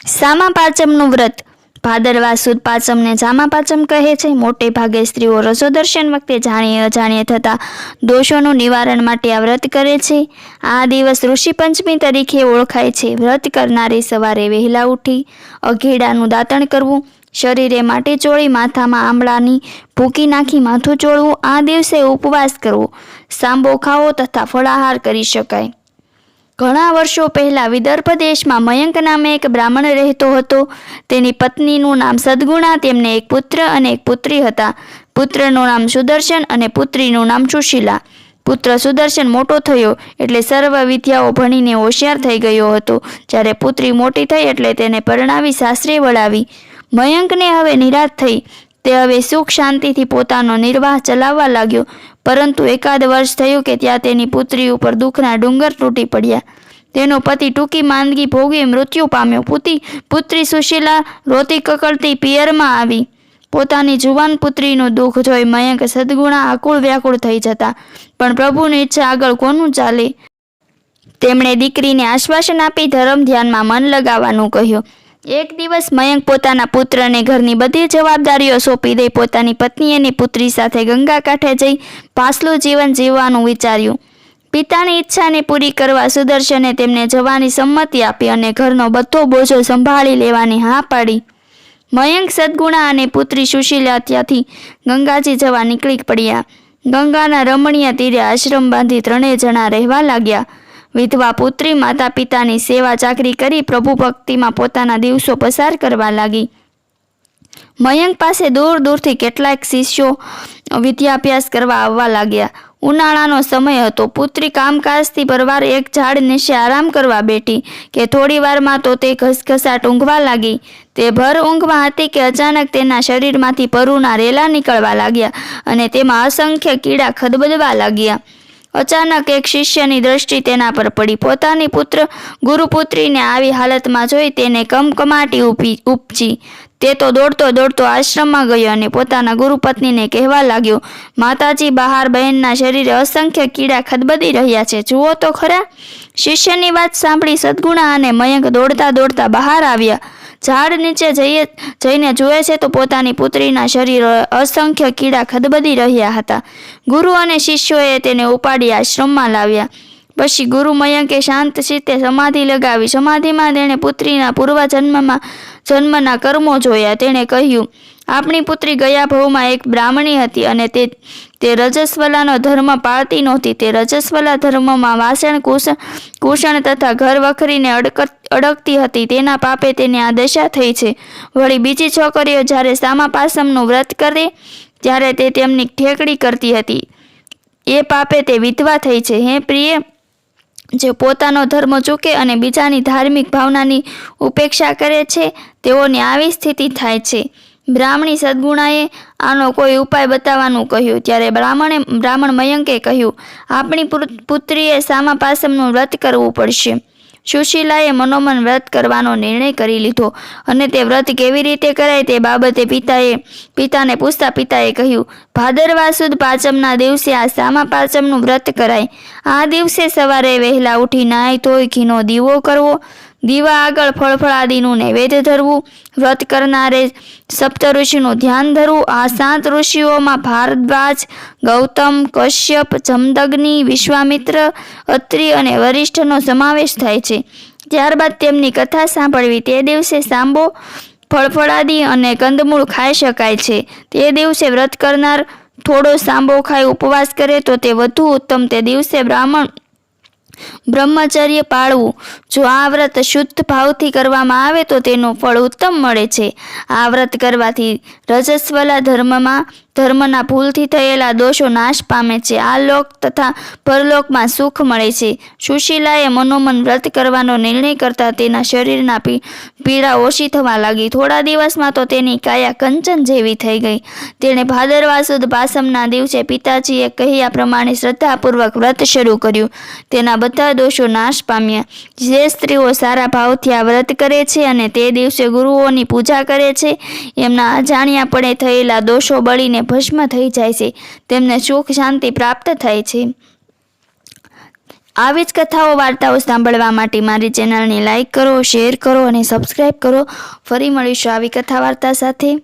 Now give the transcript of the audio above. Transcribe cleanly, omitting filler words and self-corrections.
સામા પાંચમનું વ્રત. ભાદરવા સુદ પાંચમને સામા પાંચમ કહે છે. મોટે ભાગે સ્ત્રીઓ રસોદર્શન વખતે જાણીએ અજાણીએ થતા દોષોનું નિવારણ માટે આ વ્રત કરે છે. આ દિવસ ઋષિ પંચમી તરીકે ઓળખાય છે. વ્રત કરનારે સવારે વહેલા ઉઠી અઘેડાનું દાંતણ કરવું, શરીરે માટી ચોળી માથામાં આંબળાની ભૂકી નાખી માથું ચોળવું. આ દિવસે ઉપવાસ કરવો, સાંબો ખાવો તથા ફળાહાર કરી શકાય. ઘણા વર્ષો પહેલા વિદર્ભ દેશમાં મયંક નામે એક બ્રાહ્મણ રહેતો હતો. તેની પત્નીનું નામ સદગુણા. તેમને એક પુત્ર અને એક પુત્રી હતા. પુત્રનું નામ સુદર્શન અને પુત્રીનું નામ સુશીલા. પુત્ર સુદર્શન મોટો થયો એટલે સર્વ વિદ્યાઓ ભણીને હોશિયાર થઈ ગયો હતો. જ્યારે પુત્રી મોટી થઈ એટલે તેને પરણાવી સાસરે વળાવી. મયંકને હવે નિરાશ થઈ. તે હવે સુખ શાંતિથી પોતાનો નિર્વાહ ચલાવવા લાગ્યો. પરંતુ એકાદ વર્ષ થયું કે ત્યાં તેની પુત્રી ઉપર દુઃખના ડુંગર તૂટી પડ્યા. તેનો પતિ ટૂંકી માંદગી ભોગવી મૃત્યુ પામ્યો. પુત્રી સુશીલા રોતી કકળતી પિયરમાં આવી. પોતાની જુવાન પુત્રીનું દુઃખ જોઈ મયંક સદગુણા આકુળ વ્યાકુળ થઈ જતા. પણ પ્રભુની ઈચ્છા આગળ કોનું ચાલે? તેમણે દીકરીને આશ્વાસન આપી ધર્મ ધ્યાનમાં મન લગાવવાનું કહ્યું. એક દિવસ મયંક પોતાના પુત્રને ઘરની બધી જવાબદારીઓ સોંપી દઈ પોતાની પત્ની અને પુત્રી સાથે ગંગા કાંઠે જઈ પાછલું જીવન જીવવાનું વિચાર્યું. પિતાની ઈચ્છાને પૂરી કરવા સુદર્શને તેમને જવાની સંમતિ આપી અને ઘરનો બધો બોજો સંભાળી લેવાની હા પાડી. મયંક, સદગુણા અને પુત્રી સુશીલા ત્યાંથી ગંગાજી જવા નીકળી પડ્યા. ગંગાના રમણીય તીરે આશ્રમ બાંધી ત્રણેય જણા રહેવા લાગ્યા. વિધવા પુત્રી માતા પિતાની સેવા ચાકરી કરી પ્રભુ ભક્તિમાં પોતાના દિવસો પસાર કરવા લાગી. મયંક પાસે દૂર દૂરથી કેટલાક શિષ્યો વિદ્યાભ્યાસ કરવા આવવા લાગ્યા. ઉનાળાનો સમય હતો. પુત્રી કામકાજથી પરવાર એક ઝાડ નીચે આરામ કરવા બેઠી કે થોડી વારમાં તો તે ઘસઘસાટ ઊંઘવા લાગી. તે ભર ઊંઘમાં હતી કે અચાનક તેના શરીરમાંથી પરુના રેલા નીકળવા લાગ્યા અને તેમાં અસંખ્ય કીડા ખદબદવા લાગ્યા. અચાનક એક શિષ્યની દ્રષ્ટિ તેના પર પડી. પોતાની ગુરુપુત્રીને આવી હાલતમાં જોઈ તેને કમકમાટી ઉપજી. તે તો દોડતો દોડતો આશ્રમમાં ગયો અને પોતાના ગુરુપત્નીને કહેવા લાગ્યો, માતાજી, બહાર બહેનના શરીરે અસંખ્ય કીડા ખદબદી રહ્યા છે, જુઓ તો ખરા. શિષ્યની વાત સાંભળી સદગુણા અને મયંક દોડતા દોડતા બહાર આવ્યા. ઝાડ નીચે જઈને જુએ છે તો પોતાની પુત્રીના શરીર અસંખ્ય કીડા ખદબદી રહ્યા હતા. ગુરુ અને શિષ્યોએ તેને ઉપાડી આશ્રમમાં લાવ્યા. પછી ગુરુ મયંકે શાંત ચિત્તે સમાધિ લગાવી. સમાધિમાં તેણે પુત્રીના જન્મના કર્મો જોયા. તેણે કહ્યું, આપણી પુત્રી ગયા ભવમાં એક બ્રાહ્મણી હતી અને તે રજસ્વલાનો ધર્મ પાળતી નહોતી. તે રજસ્વલા ધર્મમાં વાસણ કુષણ તથા ઘર વખરીને અડકતી હતી. તેના પાપે તેને આ દશા થઈ છે. વળી બીજી છોકરીઓ જ્યારે સામા પાસમનું વ્રત કરે ત્યારે તે તેમની ઠેકડી કરતી હતી. એ પાપે તે વિધવા થઈ છે. હે પ્રિય, જે પોતાનો ધર્મ ચૂકે અને બીજાની ધાર્મિક ભાવનાની ઉપેક્ષા કરે છે તેઓની આવી સ્થિતિ થાય છે. બ્રાહ્મણી સદગુણાએ આનો કોઈ ઉપાય બતાવવાનું કહ્યું. ત્યારે બ્રાહ્મણ મયંકે કહ્યું, આપણી પુત્રીએ સામા પાસમનું વ્રત કરવું પડશે. સુશીલાએ મનોમન વ્રત કરવાનો નિર્ણય કરી લીધો અને તે વ્રત કેવી રીતે કરાય તે બાબતે પિતાને પૂછતા પિતાએ કહ્યું, ભાદરવા સુદ પાંચમના દિવસે આ સામા પાંચમનું વ્રત કરાય. આ દિવસે સવારે વહેલા ઉઠી નાહી ધોઈ ઘીનો દીવો કરવો, દીવા આગળ ફળફળાદીનું નૈવેદ્ય ધરવું. વ્રત કરનારે સપ્ત ઋષિનું ધ્યાન ધરવું. આ 7 ઋષિઓમાં ભારદ્વાજ, ગૌતમ, કશ્યપ, જમદગ્નિ, વિશ્વામિત્ર, અત્રિ અને વરિષ્ઠનો સમાવેશ થાય છે. ત્યારબાદ તેમની કથા સાંભળવી. તે દિવસે સાંબો, ફળફળાદી અને કંદમૂળ ખાઈ શકાય છે. તે દિવસે વ્રત કરનાર થોડો સાંબો ખાઈ ઉપવાસ કરે તો તે વધુ ઉત્તમ. તે દિવસે બ્રહ્મચર્ય પાળવું. જો આ વ્રત શુદ્ધ ભાવથી કરવામાં આવે તો તેનું ફળ ઉત્તમ મળે છે. આ વ્રત કરવાથી રજસ્વલા ધર્મના ભૂલથી થયેલા દોષો નાશ પામે છે. આ લોક તથા પરલોકમાં સુખ મળે છે. સુશીલાએ મનોમન વ્રત કરવાનો નિર્ણય કરતા તેના શરીરના પીડા ઓછી થવા લાગી. થોડા દિવસમાં તો તેની કાયા કંચન જેવી થઈ ગઈ. તેણે ભાદરવા સુદ પાંચમના દિવસે પિતાજીએ કહ્યા પ્રમાણે શ્રદ્ધાપૂર્વક વ્રત શરૂ કર્યું. તેના બધા દોષો નાશ પામ્યા. જે સ્ત્રીઓ સારા ભાવથી આ વ્રત કરે છે અને તે દિવસે ગુરુઓની પૂજા કરે છે, એમના અજાણ્યાપણે થયેલા દોષો બળીને ભસ્મ થઈ જાય છે. તેમને સુખ શાંતિ પ્રાપ્ત થાય છે. આવી જ કથાઓ વાર્તાઓ સાંભળવા માટે મારી ચેનલને લાઈક કરો, શેર કરો અને સબસ્ક્રાઈબ કરો. ફરી મળીશું આવી કથા વાર્તા સાથે.